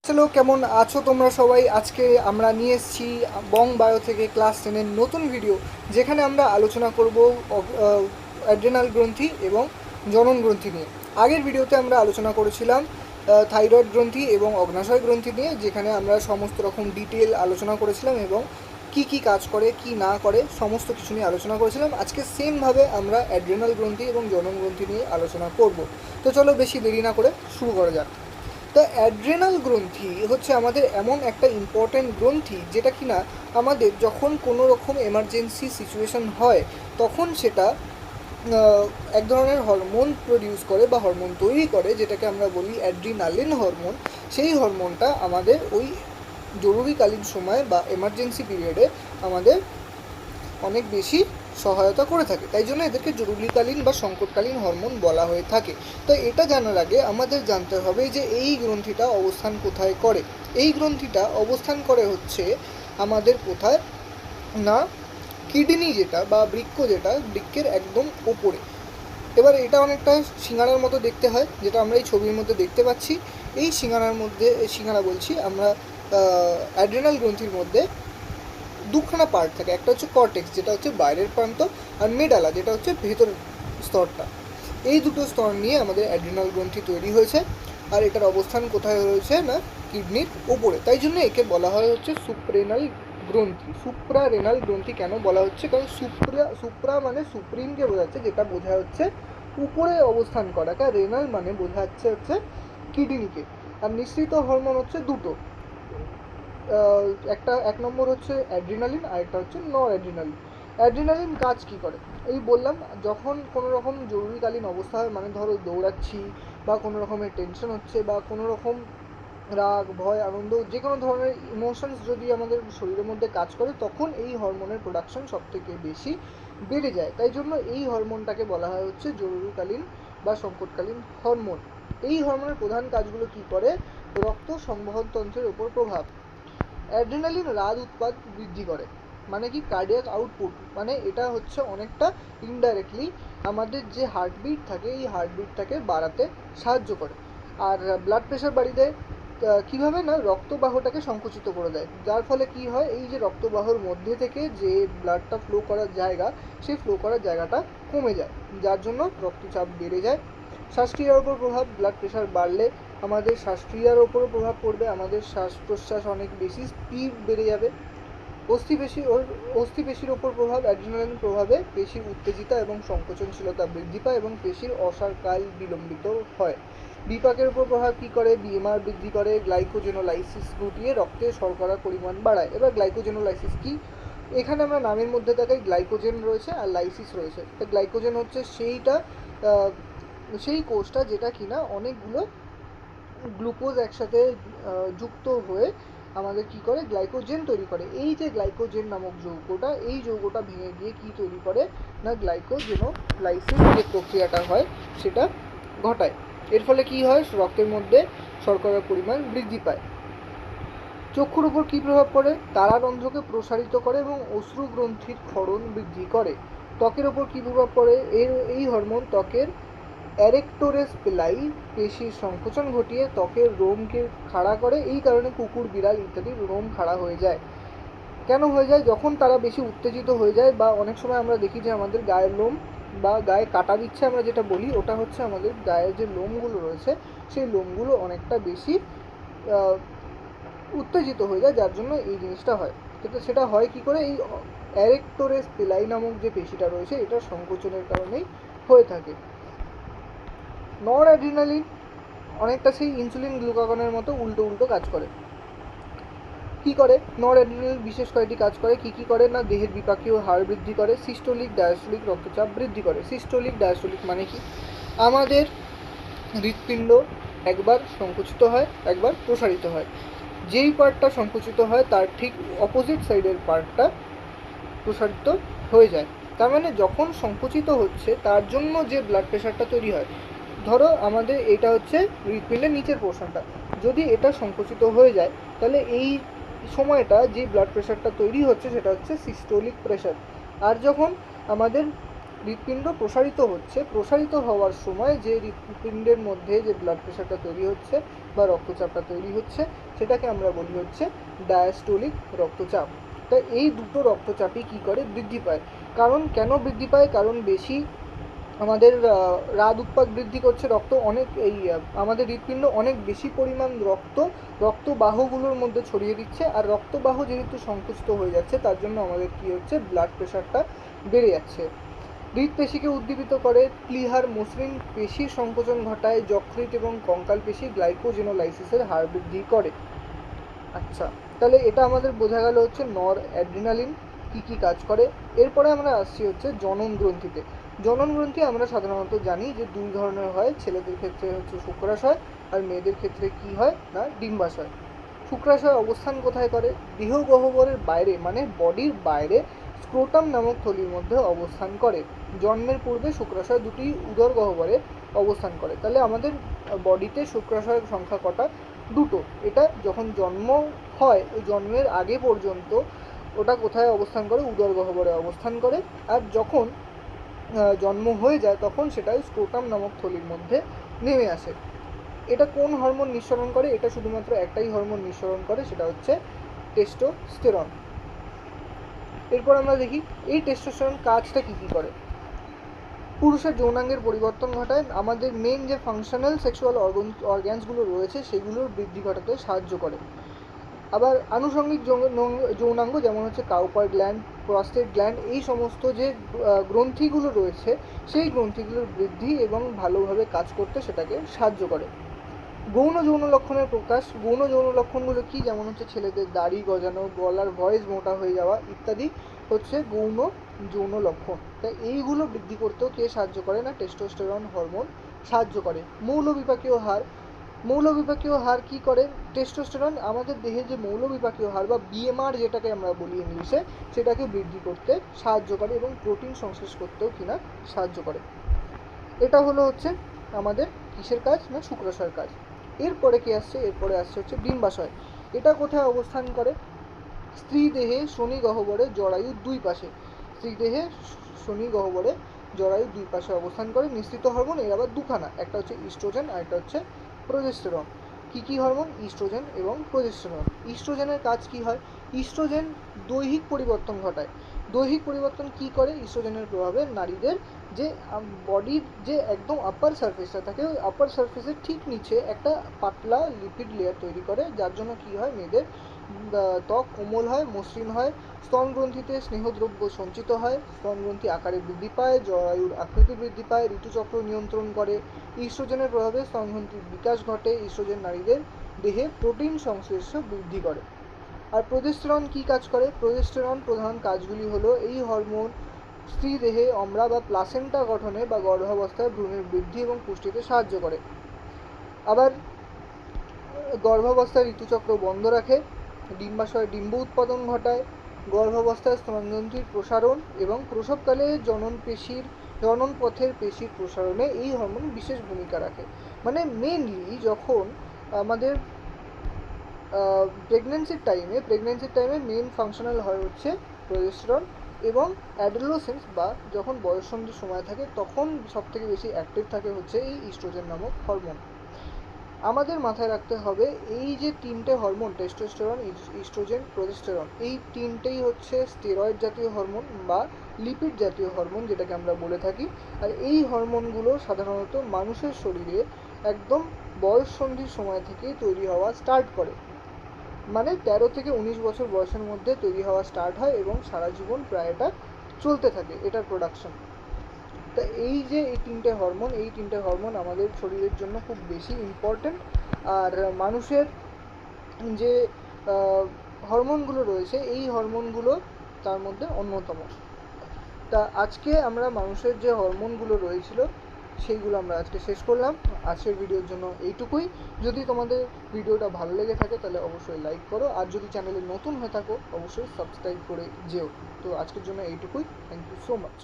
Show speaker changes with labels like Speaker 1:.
Speaker 1: Hello, কেমন আছো তোমরা সবাই? আজকে আমরা নিয়ে এসেছি বং বায়ো থেকে ক্লাস 10-এর নতুন ভিডিও, যেখানে আমরা আলোচনা করব অ্যাড্রেনাল গ্রন্থি এবং জনন গ্রন্থি নিয়ে। আগের ভিডিওতে আমরা আলোচনা করেছিলাম থাইরয়েড গ্রন্থি এবং অগ্নাশয় গ্রন্থি নিয়ে, যেখানে আমরা সমস্ত রকম ডিটেল আলোচনা করেছিলাম এবং কি কাজ করে কি না করে সমস্ত কিছু নিয়ে আলোচনা করেছিলাম। আজকে সেমভাবে আমরা অ্যাড্রেনাল গ্রন্থি এবং জনন গ্রন্থি নিয়ে আলোচনা করব। তো চলো বেশি দেরি না করে শুরু করা যাক। তো অ্যাড্রেনাল গ্রন্থি হচ্ছে আমাদের এমন একটা ইম্পর্ট্যান্ট গ্রন্থি, যেটা কিনা আমাদের যখন কোনো রকম এমার্জেন্সি সিচুয়েশন হয় তখন সেটা এক ধরনের হরমোন প্রডিউস করে বা হরমোন তৈরি করে, যেটাকে আমরা বলি অ্যাড্রিনালিন হরমোন। সেই হরমোনটা আমাদের ওই জরুরিকালীন সময় বা এমার্জেন্সি পিরিয়ডে আমাদের অনেক বেশি সহায়তা করে থাকে, তাই জন্য এদেরকে জরুরিকালীন বা সংকটকালীন হরমোন বলা হয়ে থাকে। তো এটা জানার আগে আমাদের জানতে হবে যে এই গ্রন্থিটা অবস্থান কোথায় করে। এই গ্রন্থিটা অবস্থান করে হচ্ছে আমাদের কোথায় না, কিডনি যেটা বা বৃক্ক, যেটা বৃক্কের একদম ওপরে। এবার এটা অনেকটা সিঙ্গারার মতো দেখতে হয়, যেটা আমরা এই ছবির মধ্যে দেখতে পাচ্ছি। এই সিঙ্গারার মধ্যে, সিঙ্গারা বলছি আমরা, অ্যাড্রেনাল গ্রন্থির মধ্যে দুখানা পার্ট থাকে। একটা হচ্ছে কর্টেক্স, যেটা হচ্ছে বাইরের প্রান্ত, আর মেডালা, যেটা হচ্ছে ভেতরের স্তরটা। এই দুটো স্তর নিয়ে আমাদের অ্যাড্রিনাল গ্রন্থি তৈরি হয়েছে, আর এটার অবস্থান কোথায় রয়েছে না, কিডনির ওপরে। তাই জন্য একে বলা হয় হচ্ছে সুপ্রেনাল গ্রন্থি। সুপ্রারেনাল গ্রন্থি কেন বলা হচ্ছে? কারণ সুপ্রা মানে সুপ্রিমকে বোঝাচ্ছে, যেটা বোঝা হচ্ছে উপরে অবস্থান করাকে। রেনাল মানে বোঝাচ্ছে হচ্ছে কিডনিকে। আর নিঃসৃত হরমোন হচ্ছে দুটো, এক নম্বর হচ্ছে অ্যাড্রিনালিন, আর একটা হচ্ছে নর অ্যাড্রিনালিন। অ্যাড্রিনালিন কাজ কি করে? এই বললাম, যখন কোনো রকম জরুরিকালীন অবস্থা হয়, মানে ধরো দৌড়াচ্ছি বা কোনো রকমের টেনশন হচ্ছে বা কোনো রকম রাগ, ভয়, আনন্দ, যে কোনো ধরনের ইমোশনস যদি আমাদের শরীরের মধ্যে কাজ করে, তখন এই হরমোনের প্রোডাকশন সবথেকে বেশি বেড়ে যায়। তাই জন্য এই হরমোনটাকে বলা হয় হচ্ছে জরুরিকালীন বা সংকটকালীন হরমোন। এই হরমোনের প্রধান কাজগুলো কি করে? রক্ত সংবহন তন্ত্রের উপর প্রভাব। অ্যাড্রিনালিন রাদ উৎপাদ বৃদ্ধি করে, মানে কি কার্ডিয়াক আউটপুট, মানে এটা হচ্ছে অনেকটা ইনডাইরেক্টলি আমাদের যে হার্টবিট থাকে এই হার্টবিটটাকে বাড়াতে সাহায্য করে। আর ব্লাড প্রেশার বাড়িয়ে দেয়। কীভাবে না, রক্তবাহটাকে সংকুচিত করে দেয়, যার ফলে কি হয়, এই যে রক্তবাহর মধ্যে থেকে যে ব্লাডটা ফ্লো করার জায়গা, সেই ফ্লো করার জায়গাটা কমে যায়, যার জন্য রক্তচাপ বেড়ে যায়। শ্বাসক্রিয়ার ওপর প্রভাব। ব্লাড প্রেশার বাড়লে আমাদের শ্বাসক্রিয়ার ওপরও প্রভাব পড়বে, আমাদের শ্বাস প্রশ্বাস অনেক বেশি স্পিড বেড়ে যাবে। অস্থিপেশির ওপর প্রভাব। অ্যাড্রিনালিন প্রভাবে পেশির উত্তেজিতা এবং সংকোচনশীলতা বৃদ্ধি পায় এবং পেশির অসারকাল বিলম্বিত হয়। বিপাকের উপর প্রভাব কী করে? বিএমআর বৃদ্ধি করে, গ্লাইকোজেনোলাইসিস ঘটিয়ে রক্তে শর্করার পরিমাণ বাড়ায়। এবার গ্লাইকোজেনোলাইসিস কি? এখানে আমরা নামের মধ্যে দেখাই গ্লাইকোজেন রয়েছে আর লাইসিস রয়েছে। তো গ্লাইকোজেন হচ্ছে সেই কোষটা যেটা কিনা অনেকগুলো গ্লুকোজ একসাথে যুক্ত হয়ে আমাদের কি করে, গ্লাইকোজেন তৈরি করে। এই যে গ্লাইকোজেন নামক যৌগটা, এই যৌগটা ভেঙে গিয়ে কি তৈরি করে না, গ্লাইকোজেনোলাইসিস যে প্রক্রিয়াটা হয় সেটা ঘটায়। এর ফলে কি হয়, রক্তের মধ্যে শর্করার পরিমাণ বৃদ্ধি পায়। চক্ষুর উপর কী প্রভাব পড়ে? তারারন্ধ্রকে প্রসারিত করে এবং অশ্রু গ্রন্থির ক্ষরণ বৃদ্ধি করে। ত্বকের ওপর কী প্রভাব পড়ে? এই হরমোন ত্বকের অ্যারেক্টোরেস পেলাই পেশির সংকোচন ঘটিয়ে ত্বকের রোমকে খাড়া করে। এই কারণে কুকুর, বিড়াল ইত্যাদির রোম খাড়া হয়ে যায়। কেন হয়ে যায়? যখন তারা বেশি উত্তেজিত হয়ে যায়, বা অনেক সময় আমরা দেখি যে আমাদের গায়ের লোম বা গায়ে কাটা দিচ্ছে আমরা যেটা বলি, ওটা হচ্ছে আমাদের গায়ের যে লোমগুলো রয়েছে সেই লোমগুলো অনেকটা বেশি উত্তেজিত হয়ে যায়, যার জন্য এই জিনিসটা হয়। কিন্তু সেটা হয় কি করে? এই অ্যারেক্টোরেস পেলাই নামক যে পেশিটা রয়েছে, এটা সংকোচনের কারণেই হয়ে থাকে। নর অ্যাড্রিনালিন অনেকটা সেই ইনসুলিন গ্লুকাগনের মতো উল্টো উল্টো কাজ করে। কি করে? নর অ্যাড্রিনালিন বিশেষ কয়েকটি কাজ করে। কি করে না, দেহের বিপাকীয় হার বৃদ্ধি করে, সিস্টোলিক ডায়াস্টোলিক রক্তচাপ বৃদ্ধি করে। সিস্টোলিক ডায়াস্টোলিক মানে কি? আমাদের হৃৎপিণ্ড একবার সংকুচিত হয়, একবার প্রসারিত হয়। যেই পার্টটা সংকুচিত হয় তার ঠিক অপোজিট সাইডের পার্টটা প্রসারিত হয়ে যায়। তার মানে যখন সংকুচিত হচ্ছে তার জন্য যে ব্লাড প্রেশারটা তৈরি হয়, ধরো আমাদের এটা হচ্ছে হৃৎপিণ্ডের নিচের পোর্শনটা, যদি এটা সংকুচিত হয়ে যায় তাহলে এই সময়টা যে ব্লাড প্রেশারটা তৈরি হচ্ছে সেটা হচ্ছে সিস্টোলিক প্রেশার। আর যখন আমাদের হৃৎপিণ্ড প্রসারিত হচ্ছে, প্রসারিত হওয়ার সময় যে হৃৎপিণ্ডের মধ্যে যে ব্লাড প্রেশারটা তৈরি হচ্ছে বা রক্তচাপটা তৈরি হচ্ছে, সেটাকে আমরা বলি হচ্ছে ডায়াস্টোলিক রক্তচাপ। তাই এই দুটো রক্তচাপই কী করে, বৃদ্ধি পায়। কারণ কেন বৃদ্ধি পায়, কারণ বেশি আমাদের রাদ উৎপাদ বৃদ্ধি করছে, রক্ত অনেক আমাদের হৃৎপিণ্ড অনেক বেশি পরিমাণ রক্তবাহগুলোর মধ্যে ছড়িয়ে দিচ্ছে, আর রক্তবাহ যেহেতু সংকুচিত হয়ে যাচ্ছে তার জন্য আমাদের কী হচ্ছে, ব্লাড প্রেশারটা বেড়ে যাচ্ছে। হৃৎপেশিকে উদ্দীপিত করে, প্লীহার মসৃণ পেশির সংকোচন ঘটায়, যকৃৎ এবং কঙ্কাল পেশি গ্লাইকোজেনোলাইসিসের হার বৃদ্ধি করে। আচ্ছা, তাহলে এটা আমাদের বোঝা গেল হচ্ছে নর অ্যাড্রিনালিন কী কী কাজ করে। এরপরে আমরা আসছি হচ্ছে জনন গ্রন্থিতে। জনন গ্রন্থি আমরা সাধারণত জানি যে দুই ধরনের হয়, ছেলেদের ক্ষেত্রে হচ্ছে শুক্রাশয়, আর মেয়েদের ক্ষেত্রে কি হয় না ডিম্বাশয়। শুক্রাশয় অবস্থান কোথায় করে, দেহগহ্বরের বাইরে, মানে বডির বাইরে স্ক্রোটাম নামক থলির মধ্যে অবস্থান করে। জন্মের পূর্বে শুক্রাশয় দুটি উদর গহ্বরে অবস্থান করে। তাহলে আমাদের বডিতে শুক্রাশয়ের সংখ্যা কটা, দুটো। এটা যখন জন্ম হয়, ওই জন্মের আগে পর্যন্ত ওটা কোথায় অবস্থান করে, উদর গহ্বরে অবস্থান করে। আর যখন জন্ম হয়ে যায় তখন সেটা স্ক্রোটাম নামক থলির মধ্যে নেমে আসে। এটা কোন হরমোন নিঃসরণ করে, এটা শুধুমাত্র একটাই হরমোন নিঃসরণ করে, সেটা হচ্ছে টেস্টোস্টেরন। এরপর আমরা দেখি এই টেস্টোস্টেরন কাজটা কী কী করে। পুরুষের যৌনাঙ্গের পরিবর্তন ঘটায়, আমাদের মেন যে ফাংশনাল সেক্সুয়াল অর্গ্যানসগুলো রয়েছে সেগুলোর বৃদ্ধি ঘটাতে সাহায্য করে। আবার আনুষঙ্গিক যৌনাঙ্গ যেমন হচ্ছে কাউপার গ্ল্যান্ড, প্রস্টেট গ্ল্যান্ড, এই সমস্ত যে গ্রন্থিগুলো রয়েছে সেই গ্রন্থিগুলোর বৃদ্ধি এবং ভালোভাবে কাজ করতে সেটাকে সাহায্য করে। গৌণ যৌন লক্ষণের প্রকাশ, গৌণ যৌন লক্ষণগুলো কি, যেমন হচ্ছে ছেলেদের দাড়ি গজানো, গলার ভয়েস মোটা হয়ে যাওয়া ইত্যাদি হচ্ছে গৌণ যৌন লক্ষণ। তাই এইগুলো বৃদ্ধি করতেও কে সাহায্য করে না, টেস্টোস্টেরন হরমোন সাহায্য করে। মৌলবিপাকীয় হার, মৌলবিপাকীয় হার কি করে, টেস্টোস্টেরন আমাদের দেহে যে মৌলবিপাকীয় হার বা বিএমআর যেটাকে আমরা বলি ইংলিশে, সেটাকে বৃদ্ধি করতে সাহায্য করে এবং প্রোটিন সংশ্লেষ করতেও কিনা সাহায্য করে। এটা হলো হচ্ছে আমাদের কিসের কাজ না, শুক্রাশয়ের কাজ। এরপরে কি আসছে, এরপরে আসছে হচ্ছে ডিম্বাশয়। এটা কোথায় অবস্থান করে, স্ত্রী দেহে শনি গহ্বরে জরায়ুর দুই পাশে, স্ত্রী দেহে শনি গহ্বরে জরায়ুর দুই পাশে অবস্থান করে। নিঃসৃত হরমোন এর আবার দুখানা, একটা হচ্ছে ইস্ট্রোজেন আর একটা হচ্ছে প্রোজেস্টেরন। কী কী হরমোন, ইস্ট্রোজেন এবং প্রোজেস্টেরন। ইস্ট্রোজেনের কাজ কি হয়, ইস্ট্রোজেন দৈহিক পরিবর্তন ঘটায়। দৈহিক পরিবর্তন কি করে, ইস্ট্রোজেনের প্রভাবে নারীদের যে বডির যে একদম আপার সারফেসটা থাকে, ওই আপার সারফেসের ঠিক নিচে একটা পাতলা লিপিড লেয়ার তৈরি করে, যার জন্য কি হয়, মেয়েদের ত্বক কোমল হয়, মসৃণ হয়, স্তনগ্রন্থিতে স্নেহদ্রব্য সঞ্চিত হয়, স্তনগ্রন্থি আকারে বৃদ্ধি পায়, জরায়ুর আকৃতি বৃদ্ধি পায়, ঋতুচক্র নিয়ন্ত্রণ করে। ইস্ট্রোজেনের প্রভাবে স্তনগ্রন্থির বিকাশ ঘটে। ইস্ট্রোজেন নারীদের দেহে প্রোটিন সংশ্লেষ বৃদ্ধি করে। আর প্রোজেস্টেরন কী কাজ করে, প্রোজেস্টেরন প্রধান কাজগুলি হলো, এই হরমোন স্ত্রী দেহে অমরা বা প্লাসেন্টা গঠনে বা গর্ভাবস্থায় ভ্রূণের বৃদ্ধি এবং পুষ্টিতে সাহায্য করে। আবার গর্ভাবস্থায় ঋতুচক্র বন্ধ রাখে, ডিম্বাশয় ডিম্ব উৎপাদন ঘটায়, গর্ভাবস্থায় স্তনগ্রন্থির প্রসারণ এবং প্রসবকালে জনন পথের পেশির প্রসারণে এই হরমোন বিশেষ ভূমিকা রাখে। মানে মেনলি যখন আমাদের প্রেগনেন্সির টাইমে মেন ফাংশনাল হয় হচ্ছে প্রোজেস্টেরন, এবং অ্যাডোলেসেন্স বা যখন বয়ঃসন্ধির সময় থাকে তখন সবথেকে বেশি অ্যাক্টিভ থাকে হচ্ছে এই ইস্ট্রোজেন নামক হরমোন। আমাদের মাথায় রাখতে হবে এই যে তিনটে হরমোন, টেস্টোস্টেরন, ইস্ট্রোজেন, প্রোজেস্টেরন, এই তিনটেই হচ্ছে স্টেরয়েড জাতীয় হরমোন বা লিপিড জাতীয় হরমোন যেটাকে আমরা বলে থাকি। আর এই হরমোনগুলো সাধারণত মানুষের শরীরে একদম বয়ঃসন্ধির সময় থেকেই তৈরি হওয়া স্টার্ট করে, মানে 13 থেকে 19 বছর বয়সের মধ্যে তৈরি হওয়া স্টার্ট হয় এবং সারা জীবন প্রায় এটা চলতে থাকে, এটার প্রোডাকশন। তা এই যে এই তিনটে হরমোন আমাদের শরীরের জন্য খুব বেশি ইম্পর্ট্যান্ট। আর মানুষের যে হরমোনগুলো রয়েছে এই হরমোনগুলো তার মধ্যে অন্যতম। তা আজকে আমরা মানুষের যে হরমোনগুলো রয়েছিল সেইগুলো আমরা আজকে শেষ করলাম। আজকের ভিডিওর জন্য এইটুকুই। যদি তোমাদের ভিডিওটা ভালো লেগে থাকে তাহলে অবশ্যই লাইক করো, আর যদি চ্যানেলে নতুন হয়ে থাকো অবশ্যই সাবস্ক্রাইব করে যেও। তো আজকের জন্য এইটুকুই, থ্যাংক ইউ সো মাচ।